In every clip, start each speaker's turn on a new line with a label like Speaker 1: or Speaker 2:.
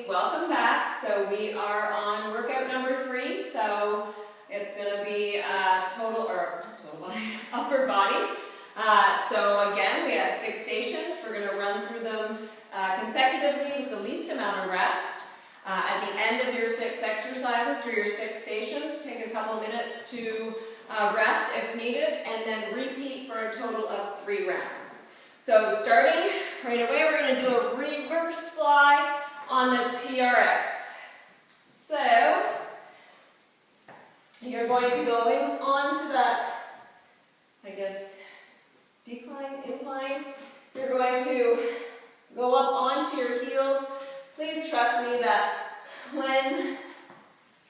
Speaker 1: welcome back. So we are on workout number 3. So it's going to be upper body. So again, we have 6 stations. We're going to run through them consecutively with the least amount of rest. At the end of your 6 exercises through your 6 stations, take a couple minutes to rest if needed, and then repeat for a total of 3 rounds. So starting right away, we're going to do a reverse fly on the TRX. So you're going to go in onto that, I guess, decline, incline. You're going to go up onto your heels. Please trust me that when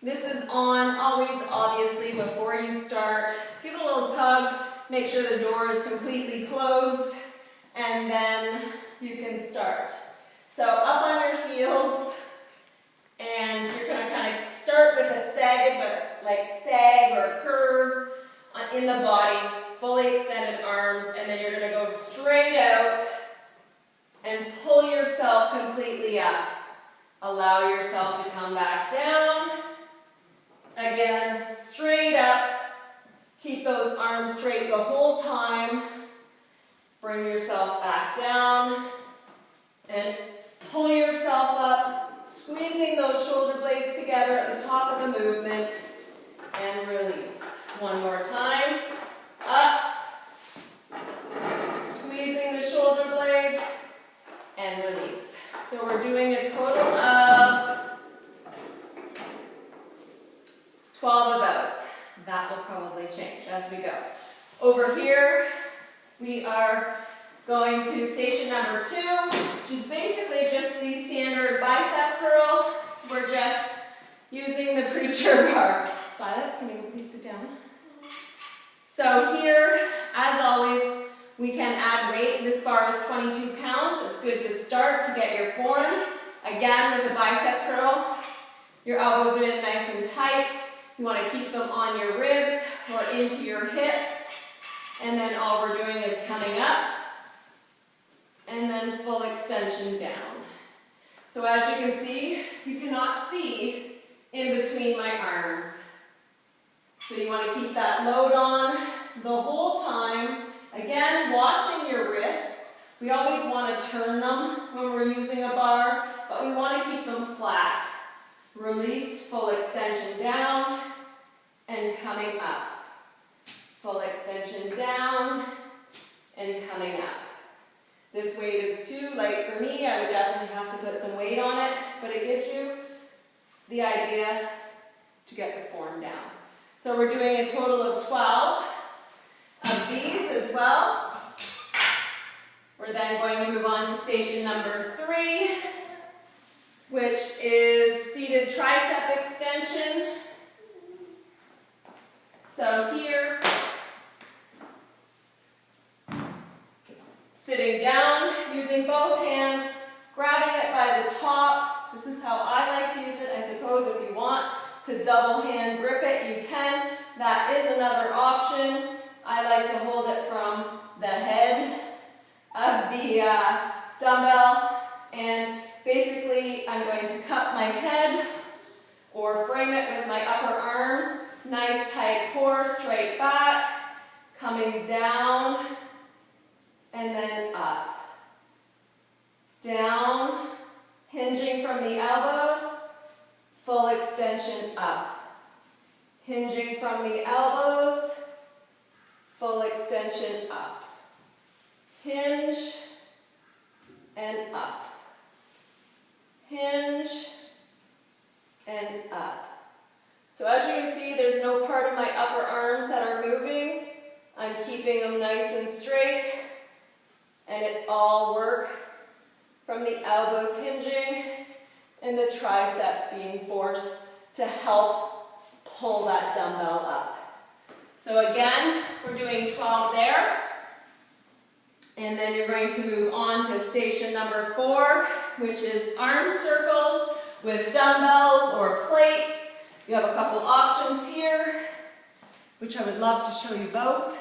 Speaker 1: this is on, always obviously before you start, give it a little tug, make sure the door is completely closed, and then you can start. So up on your heels, and you're going to kind of start with a sag, but like sag or curve in the body, fully extended arms, and then you're going to go straight out and pull yourself completely up. Allow yourself to come back down. Again, straight up. Keep those arms straight the whole time. Bring yourself back down and pull yourself up, squeezing those shoulder blades together at the top of the movement, and release. One more time. Up, squeezing the shoulder blades, and release. So we're doing a total of 12 of those. That will probably change as we go. Over here, we are going to station number 2, which is basically just the standard bicep curl. We're just using the preacher bar. Violet, can you please sit down? So here, as always, we can add weight. This bar is 22 pounds. It's good to start to get your form. Again, with a bicep curl, your elbows are in nice and tight. You want to keep them on your ribs or into your hips. And then all we're doing is coming up and then full extension down. So as you can see, you cannot see in between my arms. So you want to keep that load on the whole time. Again, watching your wrists. We always want to turn them when we're using a bar, but we want to keep them flat. Release, full extension down, and coming up. Full extension down, and coming up. This weight is too light for me. I would definitely have to put some weight on it, but it gives you the idea to get the form down. So we're doing a total of 12 of these as well. We're then going to move on to station number 3, which is seated tricep extension. So here, sitting down, using both hands, grabbing it by the top. This is how I like to use it. I suppose if you want to double hand grip it, you can. That is another option. I like to hold it from the head of the dumbbell, and basically I'm going to cup my head or frame it with my upper arms. Nice tight core, straight back, coming down, and then up. Down, hinging from the elbows, full extension up. Hinging from the elbows, full extension up. Hinge, and up. Hinge, and up. So as you can see, there's no part of my upper arms that are moving. I'm keeping them nice and straight, and it's all work from the elbows hinging and the triceps being forced to help pull that dumbbell up. So again, we're doing 12 there, and then you're going to move on to station number 4, which is arm circles with dumbbells or plates. You have a couple options here, which I would love to show you both.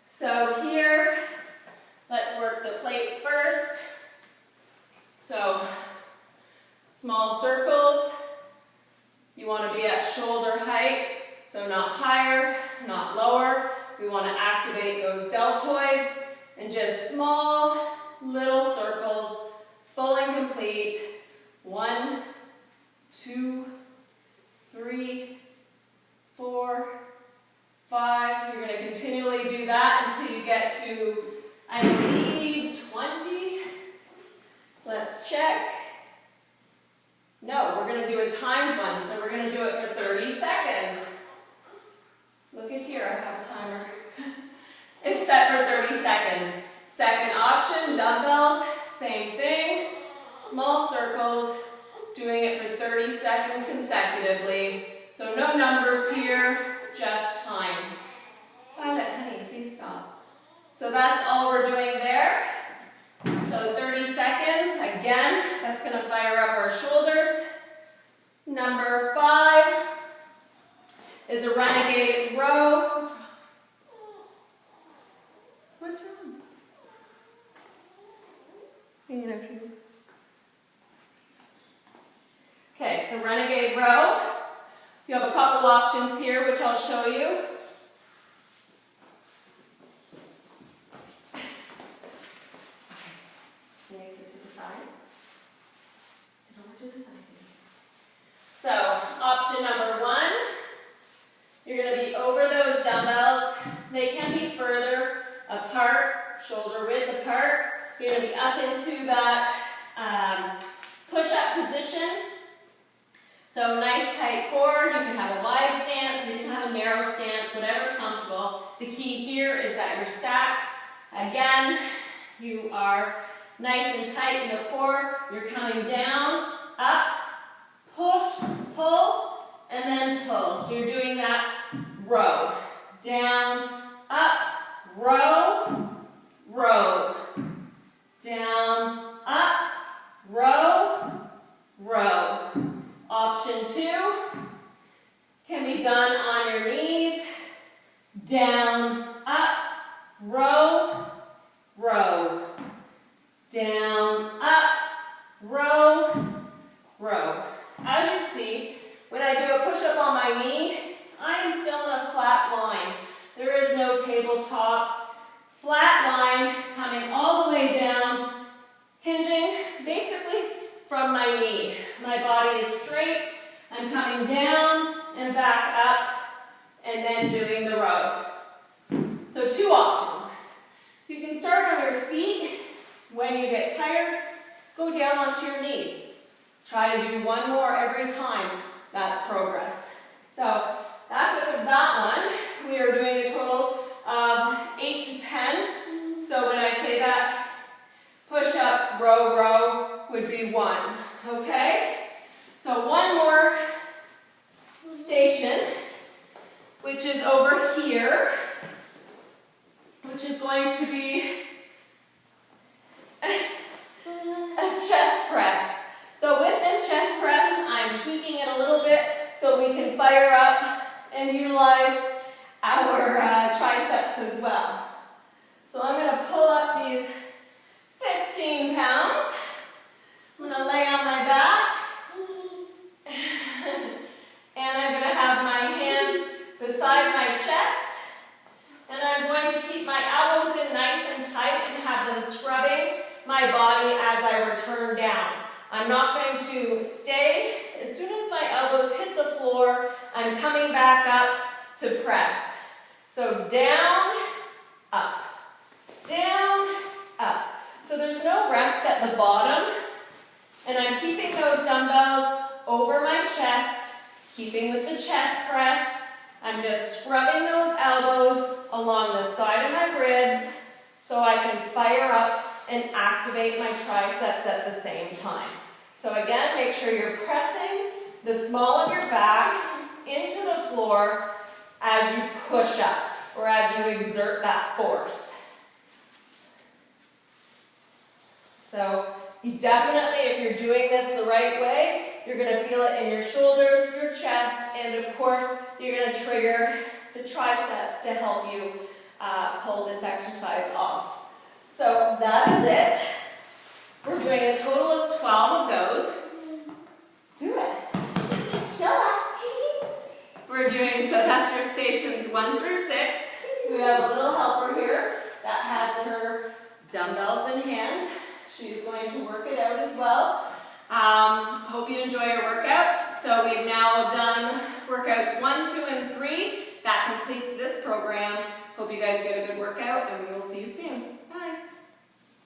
Speaker 1: So here, let's work the plates first. So Small circles. You want to be at shoulder height, so not higher, not lower. We want to activate those deltoids, and just small little circles, full and complete. 1, 2, 3, 4, 5. You're going to continually do that until you get to, I believe, 20. Let's check. No, we're going to do a timed one, so we're going to do it for 30 seconds. Look at here, I have a timer. It's set for 30 seconds. Second option, dumbbells, same thing. Small circles, doing it for 30 seconds consecutively. So no numbers here, just time. Violet, honey, please stop. So that's all we're doing there. So 30 seconds, again, that's going to fire up our shoulders. Number 5 is a Renegade Row. What's wrong? Okay, so Renegade Row. You have a couple options here, which I'll show you. Can you sit to the side? Sit over to the side. So, option number 1, you're going to be over those dumbbells. They can be further apart, shoulder width apart. You're going to be up into that push-up position. So nice tight core. You can have a wide stance, you can have a narrow stance, whatever's comfortable. The key here is that you're stacked. Again, you are nice and tight in the core. You're coming down, up, push, pull, and then pull. So you're doing that row. Down, up, row, row. Down, up, row, row. Option 2 can be done on your knees. Down, up, row, row. Down, up, row, row. As you see, when I do a push-up on my knee, I am still in a flat line. There is no tabletop. Flat line coming all the way down, hinging basically from my knee. My body is straight. I'm coming down and back up, and then doing the row. So 2 options. You can start on your feet. When you get tired, go down onto your knees. Try to do 1 more every time. That's progress. So that's it with that one. We are doing a total of 8 to 10. So when I say that, push up, row, row would be 1. Okay? So 1 more station, which is over here, which is going to be a chest press. So with this chest press, I'm tweaking it a little bit so we can fire up and utilize our triceps as well. So I'm going to pull up these 15 pounds. I'm going to lay on my back. And I'm going to have my hands beside my chest. And I'm going to keep my elbows in nice and tight and have them scrubbing my body as I return down. I'm not going to stay. As soon as my elbows hit the floor, I'm coming back up to press. So down, up, down, up. So there's no rest at the bottom. And I'm keeping those dumbbells over my chest, keeping with the chest press. I'm just scrubbing those elbows along the side of my ribs so I can fire up and activate my triceps at the same time. So again, make sure you're pressing the small of your back into the floor as you push up or as you exert that force. So you definitely, if you're doing this the right way, you're going to feel it in your shoulders, your chest, and of course, you're going to trigger the triceps to help you pull this exercise off. So that is it. We're doing a total of 12 of those. so that's your stations 1 through 6. We have a little helper here that has her dumbbells in hand. She's going to work it out as well. Hope you enjoy your workout. So we've now done workouts 1, 2, and 3. That completes this program. Hope you guys get a good workout, and we will see you soon.